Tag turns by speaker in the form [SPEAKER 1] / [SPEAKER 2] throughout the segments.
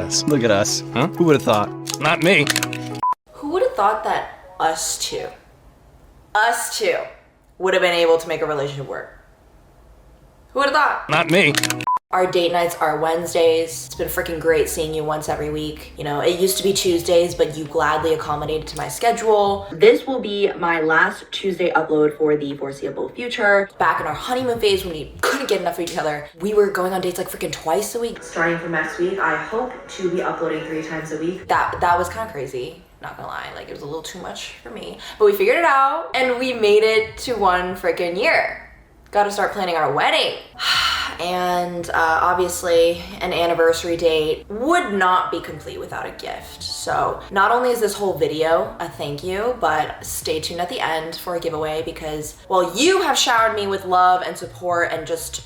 [SPEAKER 1] us. Look at us. Huh? Who would have thought? Not me.
[SPEAKER 2] Who would have thought that us two would have been able to make a relationship work? Who would have thought?
[SPEAKER 1] Not me.
[SPEAKER 2] Our date nights are Wednesdays. It's been freaking great seeing you once every week. You know, it used to be Tuesdays, but you gladly accommodated to my schedule. This will be my last Tuesday upload for the foreseeable future. Back in our honeymoon phase when we couldn't get enough of each other, we were going on dates like freaking twice a week. Starting from next week, I hope to be uploading 3 times a week. That was kind of crazy. Not gonna lie, like it was a little too much for me. But we figured it out and we made it to 1 freaking year. Gotta start planning our wedding. And obviously an anniversary date would not be complete without a gift. So not only is this whole video a thank you, but stay tuned at the end for a giveaway because while you have showered me with love and support and just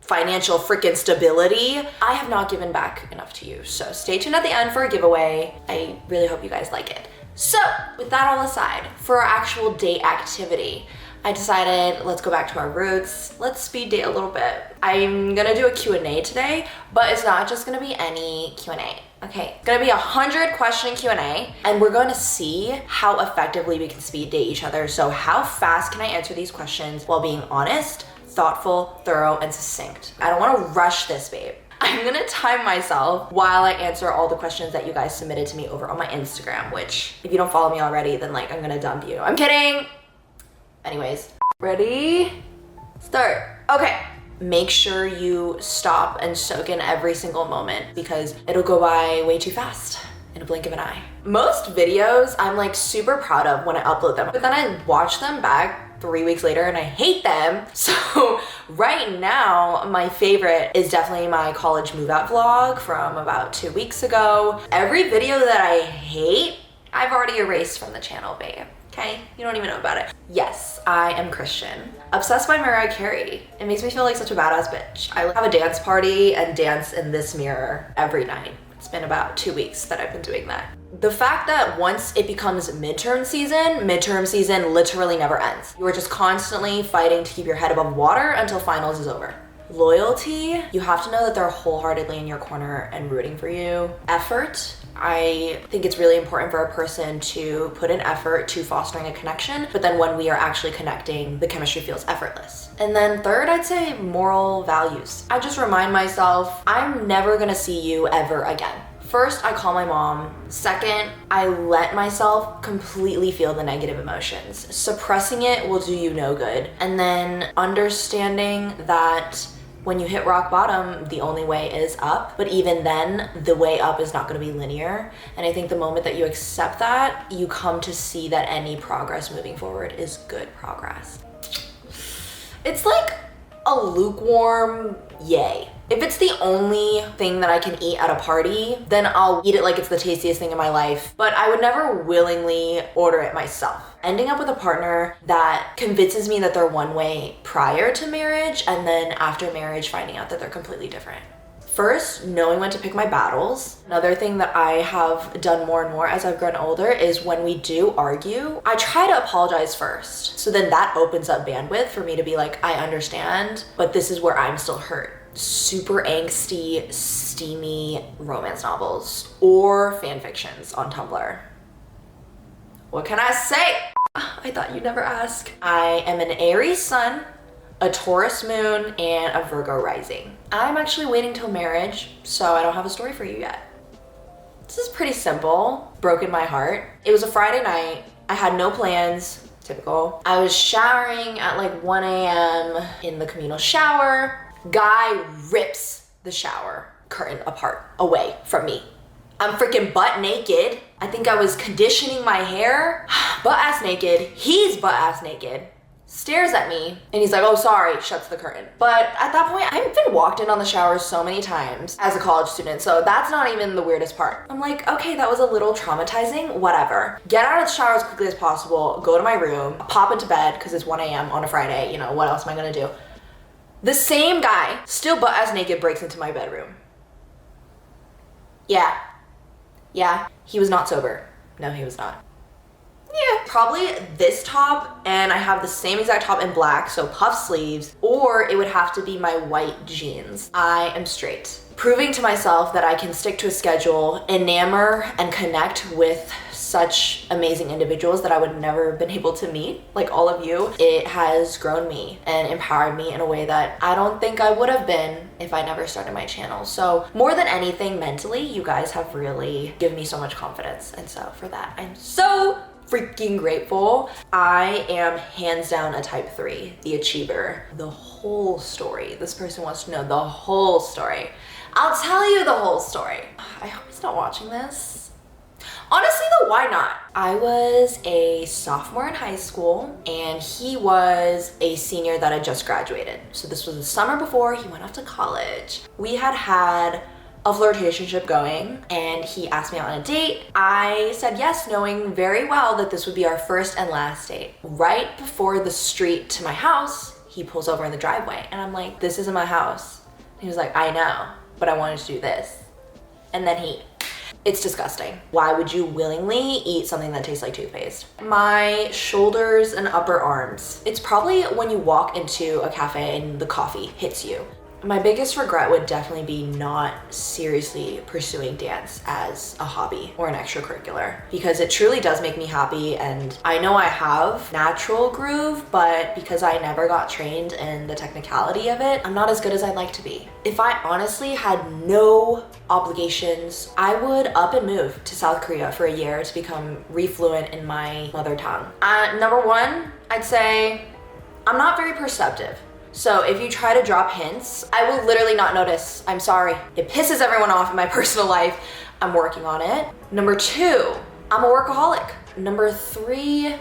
[SPEAKER 2] financial freaking stability, I have not given back enough to you. So stay tuned at the end for a giveaway. I really hope you guys like it. So with that all aside, for our actual date activity, I decided let's go back to our roots. Let's speed date a little bit. I'm gonna do a Q&A today, but it's not just gonna be any Q&A. Okay, it's gonna be 100 question Q&A, and we're going to see how effectively we can speed date each other. So how fast can I answer these questions while being honest, thoughtful, thorough, and succinct? I don't wanna rush this, babe. I'm gonna time myself while I answer all the questions that you guys submitted to me over on my Instagram, which if you don't follow me already, then like I'm gonna dump you. I'm kidding. Anyways, ready? Start. Okay. Make sure you stop and soak in every single moment because it'll go by way too fast in a blink of an eye. Most videos I'm like super proud of when I upload them, but then I watch them back 3 weeks later and I hate them. So right now, my favorite is definitely my college move out vlog from about 2 weeks ago. Every video that I hate, I've already erased from the channel, babe. Okay, you don't even know about it. Yes, I am Christian. Obsessed by Mariah Carey. It makes me feel like such a badass bitch. I have a dance party and dance in this mirror every night. It's been about 2 weeks that I've been doing that. The fact that once it becomes midterm season literally never ends. You are just constantly fighting to keep your head above water until finals is over. Loyalty, you have to know that they're wholeheartedly in your corner and rooting for you. Effort, I think it's really important for a person to put in effort to fostering a connection, but then when we are actually connecting, the chemistry feels effortless. And then third, I'd say moral values. I just remind myself, I'm never gonna see you ever again. First, I call my mom. Second, I let myself completely feel the negative emotions. Suppressing it will do you no good. And then understanding that when you hit rock bottom, the only way is up. But even then, the way up is not gonna be linear. And I think the moment that you accept that, you come to see that any progress moving forward is good progress. It's like a lukewarm yay. If it's the only thing that I can eat at a party, then I'll eat it like it's the tastiest thing in my life, but I would never willingly order it myself. Ending up with a partner that convinces me that they're one way prior to marriage, and then after marriage, finding out that they're completely different. First, knowing when to pick my battles. Another thing that I have done more and more as I've grown older is when we do argue, I try to apologize first. So then that opens up bandwidth for me to be like, I understand, but this is where I'm still hurt. Super angsty, steamy romance novels or fan fictions on Tumblr. What can I say? I thought you'd never ask. I am an Aries sun, a Taurus moon, and a Virgo rising. I'm actually waiting till marriage, so I don't have a story for you yet. This is pretty simple. Broken my heart. It was a Friday night. I had no plans. Typical. I was showering at like 1 a.m. in the communal shower. Guy rips the shower curtain apart, away from me. I'm freaking butt naked. I think I was conditioning my hair. Butt ass naked. He's butt ass naked. Stares at me and he's like, oh, sorry, shuts the curtain. But at that point, I've been walked in on the shower so many times as a college student, so that's not even the weirdest part. I'm like, okay, that was a little traumatizing, whatever. Get out of the shower as quickly as possible, go to my room, pop into bed because it's 1 a.m. on a Friday, you know, what else am I gonna do? The same guy, still butt ass naked, breaks into my bedroom. Yeah, he was not sober. No, he was not. Yeah, probably this top, and I have the same exact top in black, so puff sleeves, or it would have to be my white jeans. I am straight. Proving to myself that I can stick to a schedule, enamor and connect with such amazing individuals that I would never have been able to meet, like all of you. It has grown me and empowered me in a way that I don't think I would have been if I never started my channel. So more than anything, mentally, you guys have really given me so much confidence. And so for that, I'm so freaking grateful. I am hands down a type 3, the achiever. The whole story. This person wants to know the whole story. I'll tell you the whole story. I hope he's not watching this. Honestly though, why not? I was a sophomore in high school and he was a senior that had just graduated. So this was the summer before he went off to college. We had a flirtationship going and he asked me out on a date. I said yes, knowing very well that this would be our first and last date. Right before the street to my house, he pulls over in the driveway and I'm like, this isn't my house. He was like, I know, but I wanted to do this. And then it's disgusting. Why would you willingly eat something that tastes like toothpaste? My shoulders and upper arms. It's probably when you walk into a cafe and the coffee hits you. My biggest regret would definitely be not seriously pursuing dance as a hobby or an extracurricular, because it truly does make me happy. And I know I have natural groove, but because I never got trained in the technicality of it, I'm not as good as I'd like to be. If I honestly had no obligations, I would up and move to South Korea for a year to become refluent in my mother tongue. Number one, I'd say I'm not very perceptive. So if you try to drop hints, I will literally not notice. I'm sorry. It pisses everyone off in my personal life. I'm working on it. Number two, I'm a workaholic. Number three,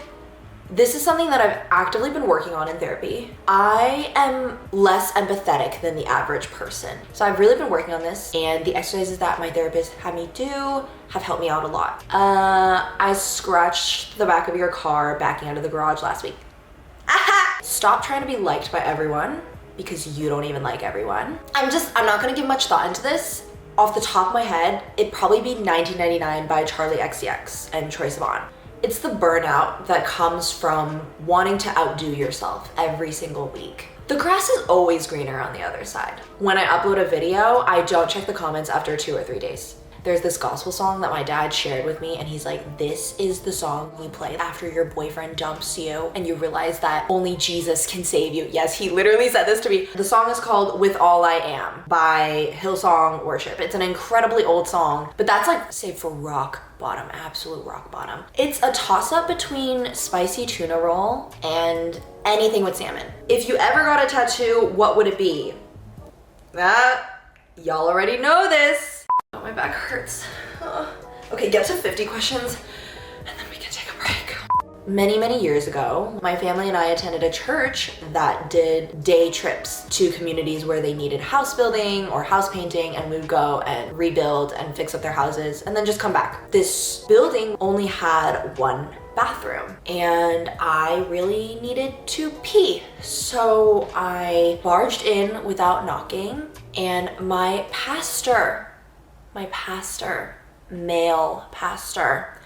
[SPEAKER 2] this is something that I've actively been working on in therapy. I am less empathetic than the average person. So I've really been working on this, and the exercises that my therapist had me do have helped me out a lot. I scratched the back of your car backing out of the garage last week. Stop trying to be liked by everyone because you don't even like everyone. I'm not gonna give much thought into this. Off the top of my head, it'd probably be 1999 by Charlie XCX and Troye Sivan. It's the burnout that comes from wanting to outdo yourself every single week. The grass is always greener on the other side. When I upload a video, I don't check the comments after 2 or 3 days. There's this gospel song that my dad shared with me and he's like, this is the song you play after your boyfriend dumps you and you realize that only Jesus can save you. Yes, he literally said this to me. The song is called With All I Am by Hillsong Worship. It's an incredibly old song, but that's like safe for rock bottom, absolute rock bottom. It's a toss-up between spicy tuna roll and anything with salmon. If you ever got a tattoo, what would it be? Y'all already know this. Oh, my back hurts. Okay, get to 50 questions and then we can take a break. Many, many years ago, my family and I attended a church that did day trips to communities where they needed house building or house painting, and we would go and rebuild and fix up their houses and then just come back. This building only had 1 bathroom and I really needed to pee. So I barged in without knocking, and my male pastor,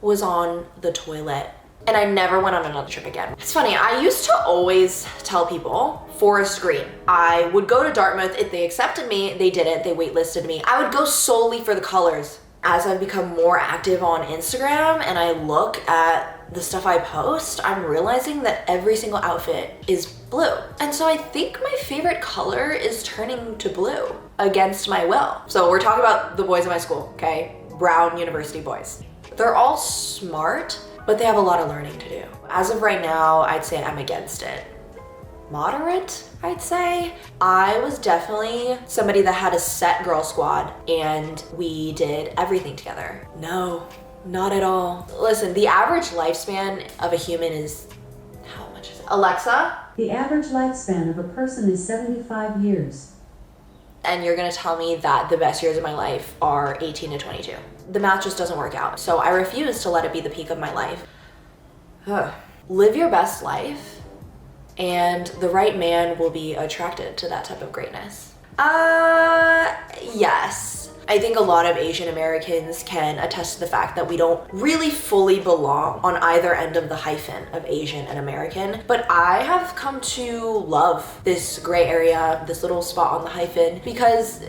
[SPEAKER 2] was on the toilet, and I never went on another trip again. It's funny, I used to always tell people Forest Green. I would go to Dartmouth. If they accepted me, they didn't, they waitlisted me. I would go solely for the colors. As I've become more active on Instagram and I look at the stuff I post, I'm realizing that every single outfit is blue. And so I think my favorite color is turning to blue against my will. So we're talking about the boys in my school, okay? Brown University boys. They're all smart, but they have a lot of learning to do. As of right now, I'd say I'm against it. Moderate, I'd say. I was definitely somebody that had a set girl squad and we did everything together. No, not at all. Listen, the average lifespan of a human is, how much is it? Alexa?
[SPEAKER 3] The average lifespan of a person is 75 years.
[SPEAKER 2] And you're gonna tell me that the best years of my life are 18 to 22. The math just doesn't work out. So I refuse to let it be the peak of my life. Live your best life, and the right man will be attracted to that type of greatness. Yes. I think a lot of Asian Americans can attest to the fact that we don't really fully belong on either end of the hyphen of Asian and American. But I have come to love this gray area, this little spot on the hyphen, because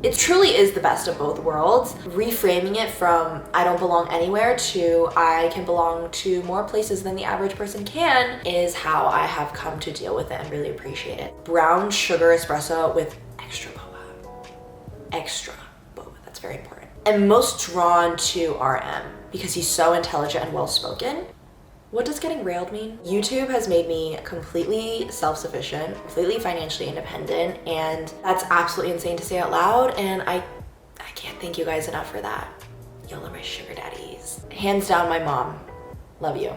[SPEAKER 2] it truly is the best of both worlds. Reframing it from I don't belong anywhere to I can belong to more places than the average person can is how I have come to deal with it and really appreciate it. Brown sugar espresso with extra boba. Extra boba, that's very important. I'm most drawn to RM because he's so intelligent and well-spoken. What does getting railed mean? YouTube has made me completely self-sufficient, completely financially independent, and that's absolutely insane to say out loud, and I can't thank you guys enough for that. Y'all are my sugar daddies. Hands down, my mom. Love you.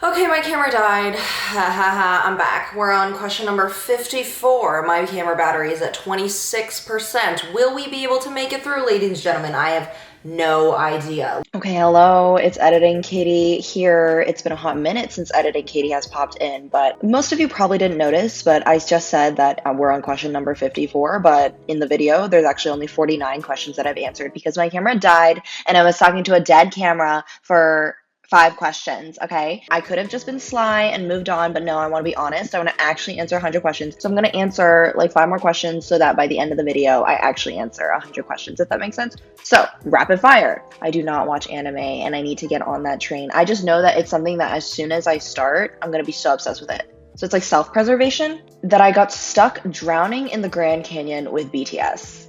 [SPEAKER 2] Okay, my camera died. I'm back. We're on question number 54. My camera battery is at 26%. Will we be able to make it through, ladies and gentlemen? I have no idea.
[SPEAKER 4] Okay, hello, it's Editing Katie here. It's been a hot minute since Editing Katie has popped in, but most of you probably didn't notice, but I just said that we're on question number 54, but in the video, there's actually only 49 questions that I've answered because my camera died and I was talking to a dead camera for 5 questions, okay? I could have just been sly and moved on, but no, I want to be honest. I want to actually answer 100 questions. So I'm going to answer like 5 more questions so that by the end of the video, I actually answer 100 questions, if that makes sense. So, rapid fire. I do not watch anime and I need to get on that train. I just know that it's something that as soon as I start, I'm going to be so obsessed with it. So it's like self-preservation that I got stuck drowning in the Grand Canyon with BTS.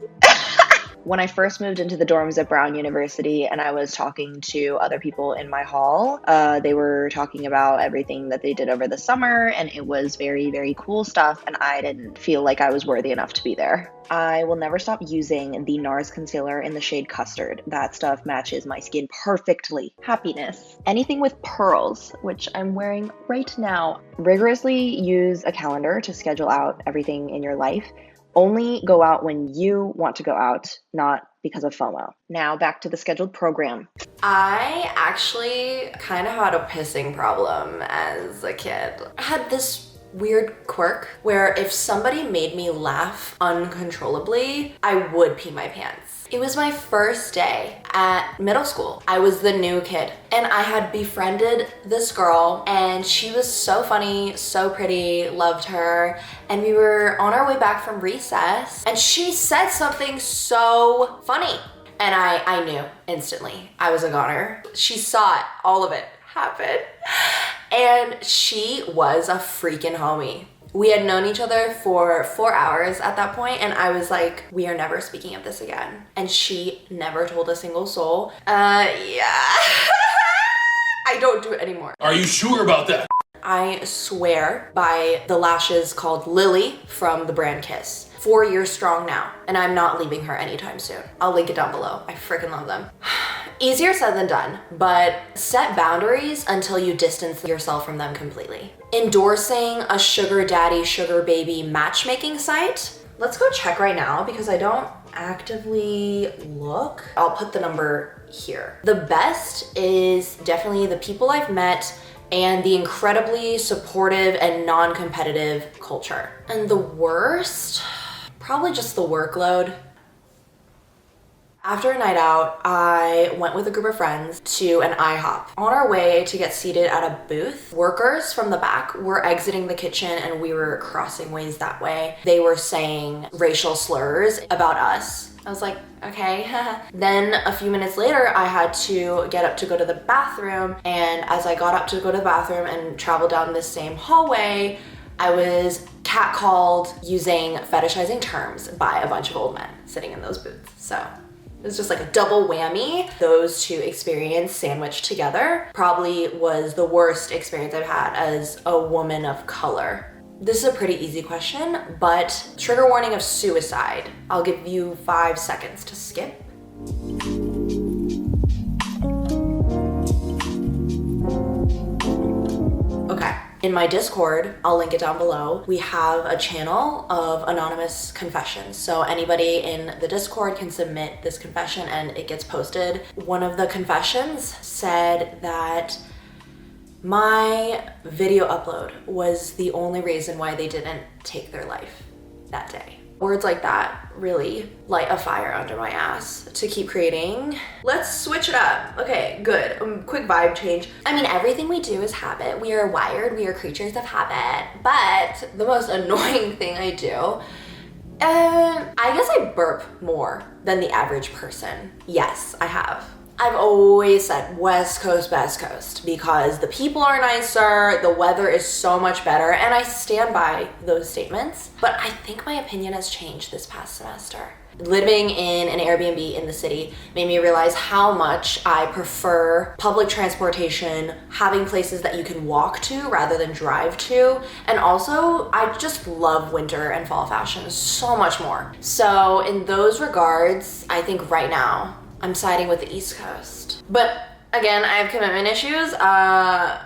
[SPEAKER 4] When I first moved into the dorms at Brown University and I was talking to other people in my hall, they were talking about everything that they did over the summer, and it was very, very cool stuff, and I didn't feel like I was worthy enough to be there. I will never stop using the NARS concealer in the shade Custard. That stuff matches my skin perfectly. Happiness. Anything with pearls, which I'm wearing right now. Rigorously use a calendar to schedule out everything in your life. Only go out when you want to go out, not because of FOMO. Now back to the scheduled program.
[SPEAKER 2] I actually kind of had a pissing problem as a kid. I had this weird quirk where if somebody made me laugh uncontrollably, I would pee my pants. It was my first day at middle school. I was the new kid and I had befriended this girl and she was so funny, so pretty, loved her. And we were on our way back from recess and she said something so funny. And I knew instantly I was a goner. She saw it, all of it happen. And she was a freaking homie. We had known each other for 4 hours at that point, and I was like, we are never speaking of this again. And she never told a single soul. Yeah. I don't do it anymore.
[SPEAKER 1] Are you sure about that?
[SPEAKER 2] I swear by the lashes called Lily from the brand Kiss. 4 years strong now, and I'm not leaving her anytime soon. I'll link it down below. I freaking love them. Easier said than done, but set boundaries until you distance yourself from them completely. Endorsing a sugar daddy, sugar baby matchmaking site. Let's go check right now because I don't actively look. I'll put the number here. The best is definitely the people I've met and the incredibly supportive and non-competitive culture. And the worst, probably just the workload. After a night out, I went with a group of friends to an IHOP. On our way to get seated at a booth, workers from the back were exiting the kitchen and we were crossing ways that way. They were saying racial slurs about us. I was like, okay. Then a few minutes later, I had to get up to go to the bathroom. And as I got up to go to the bathroom and travel down this same hallway, I was catcalled using fetishizing terms by a bunch of old men sitting in those booths. So it was just like a double whammy. Those two experiences sandwiched together probably was the worst experience I've had as a woman of color. This is a pretty easy question, but trigger warning of suicide. I'll give you 5 seconds to skip. Okay. In my Discord, I'll link it down below, we have a channel of anonymous confessions. So anybody in the Discord can submit this confession and it gets posted. One of the confessions said that my video upload was the only reason why they didn't take their life that day. Words like that really light a fire under my ass to keep creating. Let's switch it up. Okay, good. Quick vibe change. I mean, everything we do is habit. We are wired, we are creatures of habit. But the most annoying thing I do, I guess I burp more than the average person. Yes, I have. I've always said West Coast, best coast, because the people are nicer, the weather is so much better, and I stand by those statements. But I think my opinion has changed this past semester. Living in an Airbnb in the city made me realize how much I prefer public transportation, having places that you can walk to rather than drive to. And also, I just love winter and fall fashion so much more. So in those regards, I think right now, I'm siding with the East Coast. But again, I have commitment issues. I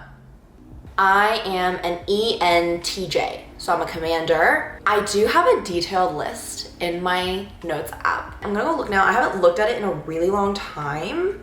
[SPEAKER 2] am an ENTJ, so I'm a commander. I do have a detailed list in my notes app. I'm gonna go look now. I haven't looked at it in a really long time.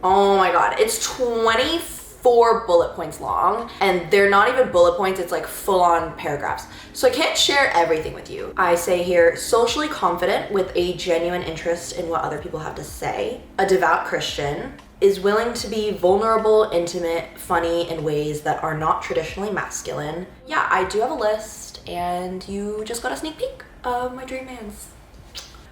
[SPEAKER 2] Oh my God, it's 24 bullet points long, and they're not even bullet points, it's like full-on paragraphs. So I can't share everything with you. I say here, socially confident with a genuine interest in what other people have to say, a devout Christian, is willing to be vulnerable, intimate, funny in ways that are not traditionally masculine. Yeah, I do have a list, and you just got a sneak peek of my dream mans.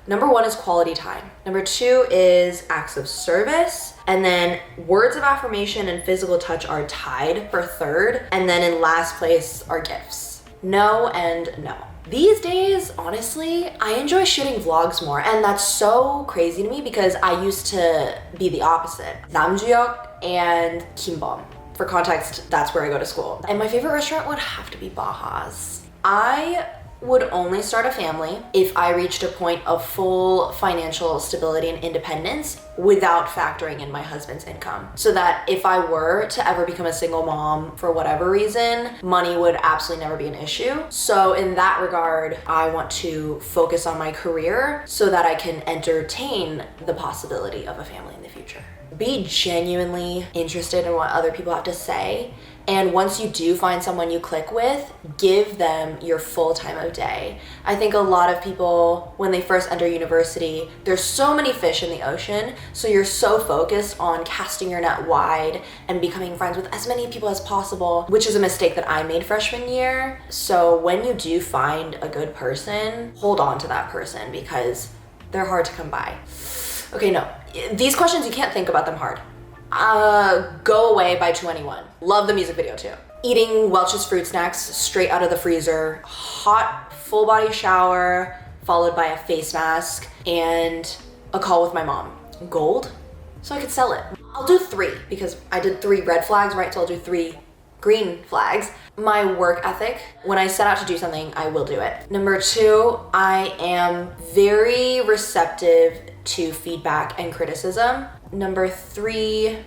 [SPEAKER 2] Number 1 is quality time. Number 2 is acts of service. And then words of affirmation and physical touch are tied for 3rd. And then in last place are gifts. No and no. These days, honestly, I enjoy shooting vlogs more. And that's so crazy to me because I used to be the opposite. Namjuyeok and Kimbom. For context, that's where I go to school. And my favorite restaurant would have to be Baja's. I would only start a family if I reached a point of full financial stability and independence without factoring in my husband's income. So that if I were to ever become a single mom for whatever reason, money would absolutely never be an issue. So in that regard, I want to focus on my career so that I can entertain the possibility of a family in the future. Be genuinely interested in what other people have to say. And once you do find someone you click with, give them your full time of day. I think a lot of people, when they first enter university, there's so many fish in the ocean, so you're so focused on casting your net wide and becoming friends with as many people as possible, which is a mistake that I made freshman year. So when you do find a good person, hold on to that person because they're hard to come by. Okay, no, these questions, you can't think about them hard. Go Away by 2NE1. Love the music video too. Eating Welch's fruit snacks straight out of the freezer. Hot full body shower followed by a face mask and a call with my mom. Gold, so I could sell it. I'll do 3 because I did 3 red flags, right? So I'll do 3 green flags. My work ethic, when I set out to do something, I will do it. Number 2, I am very receptive to feedback and criticism. Number 3,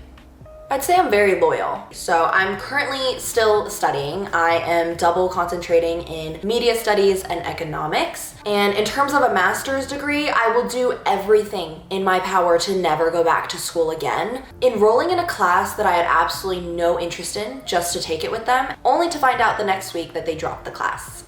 [SPEAKER 2] I'd say I'm very loyal. So I'm currently still studying. I am double concentrating in media studies and economics. And in terms of a master's degree, I will do everything in my power to never go back to school again. Enrolling in a class that I had absolutely no interest in just to take it with them, only to find out the next week that they dropped the class.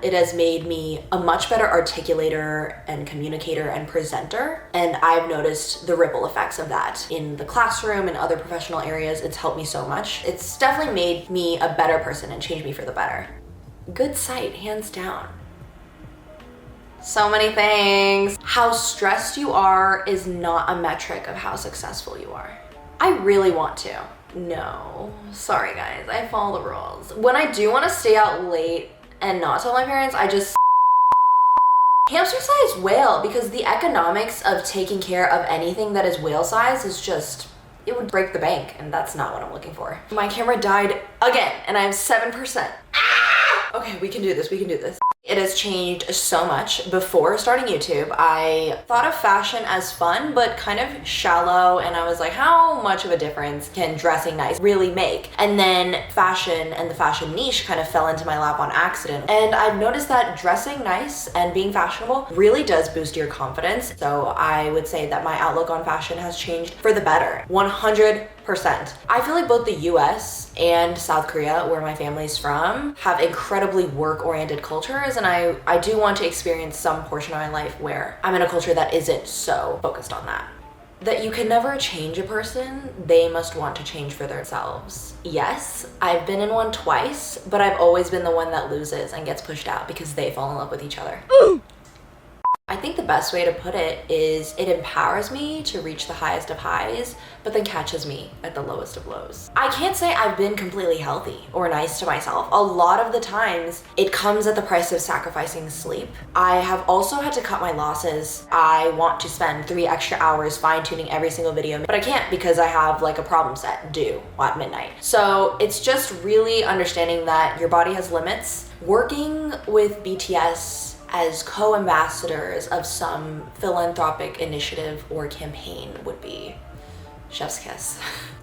[SPEAKER 2] It has made me a much better articulator and communicator and presenter. And I've noticed the ripple effects of that in the classroom and other professional areas. It's helped me so much. It's definitely made me a better person and changed me for the better. Good sight, hands down. So many things. How stressed you are is not a metric of how successful you are. I really want to. No, sorry guys, I follow the rules. When I do want to stay out late and not tell my parents, I just hamster size whale, because the economics of taking care of anything that is whale size is just, it would break the bank, and that's not what I'm looking for. My camera died again and I have 7%. Okay, we can do this, we can do this. It has changed so much. Before starting YouTube, I thought of fashion as fun, but kind of shallow, and I was like, how much of a difference can dressing nice really make? And then fashion and the fashion niche kind of fell into my lap on accident. And I've noticed that dressing nice and being fashionable really does boost your confidence. So I would say that my outlook on fashion has changed for the better, 100%. I feel like both the US and South Korea, where my family's from, have incredibly work-oriented cultures, and I do want to experience some portion of my life where I'm in a culture that isn't so focused on that. That you can never change a person, they must want to change for themselves. Yes, I've been in one twice, but I've always been the one that loses and gets pushed out because they fall in love with each other. I think the best way to put it is it empowers me to reach the highest of highs, but then catches me at the lowest of lows. I can't say I've been completely healthy or nice to myself. A lot of the times it comes at the price of sacrificing sleep. I have also had to cut my losses. I want to spend 3 extra hours fine-tuning every single video, but I can't because I have like a problem set due at midnight. So it's just really understanding that your body has limits. Working with BTS as co-ambassadors of some philanthropic initiative or campaign would be chef's kiss.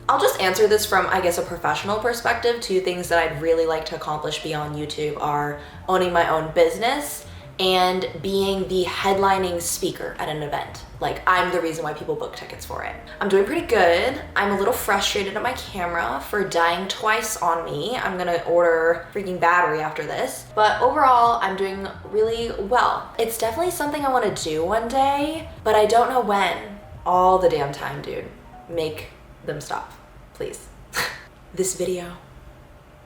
[SPEAKER 2] I'll just answer this from, I guess, a professional perspective. 2 things that I'd really like to accomplish beyond YouTube are owning my own business and being the headlining speaker at an event. Like, I'm the reason why people book tickets for it. I'm doing pretty good. I'm a little frustrated at my camera for dying twice on me. I'm gonna order freaking battery after this. But overall, I'm doing really well. It's definitely something I wanna do one day, but I don't know when. All the damn time, dude. Make them stop, please. This video.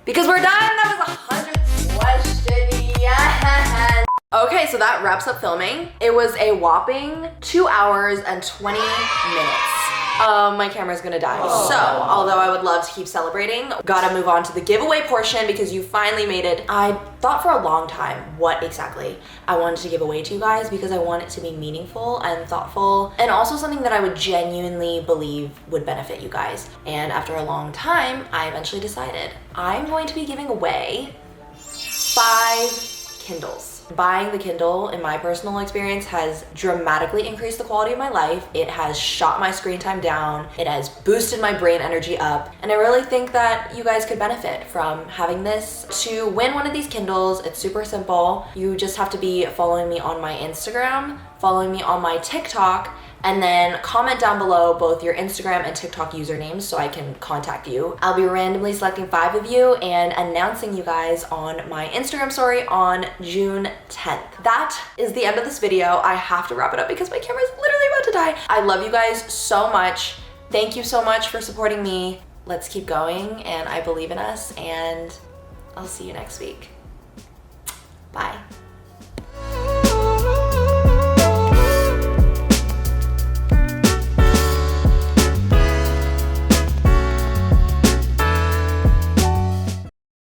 [SPEAKER 2] Because we're done, that was 100th question, yes! Okay, so that wraps up filming. It was a whopping 2 hours and 20 minutes. My camera's gonna die. Aww. So, although I would love to keep celebrating, gotta move on to the giveaway portion because you finally made it. I thought for a long time what exactly I wanted to give away to you guys because I want it to be meaningful and thoughtful and also something that I would genuinely believe would benefit you guys. And after a long time, I eventually decided I'm going to be giving away 5 Kindles. Buying the Kindle, in my personal experience, has dramatically increased the quality of my life. It has shot my screen time down. It has boosted my brain energy up. And I really think that you guys could benefit from having this. To win one of these Kindles, it's super simple. You just have to be following me on my Instagram, following me on my TikTok, and then comment down below both your Instagram and TikTok usernames so I can contact you. I'll be randomly selecting 5 of you and announcing you guys on my Instagram story on June 10th. That is the end of this video. I have to wrap it up because my camera is literally about to die. I love you guys so much. Thank you so much for supporting me. Let's keep going, and I believe in us, and I'll see you next week. Bye.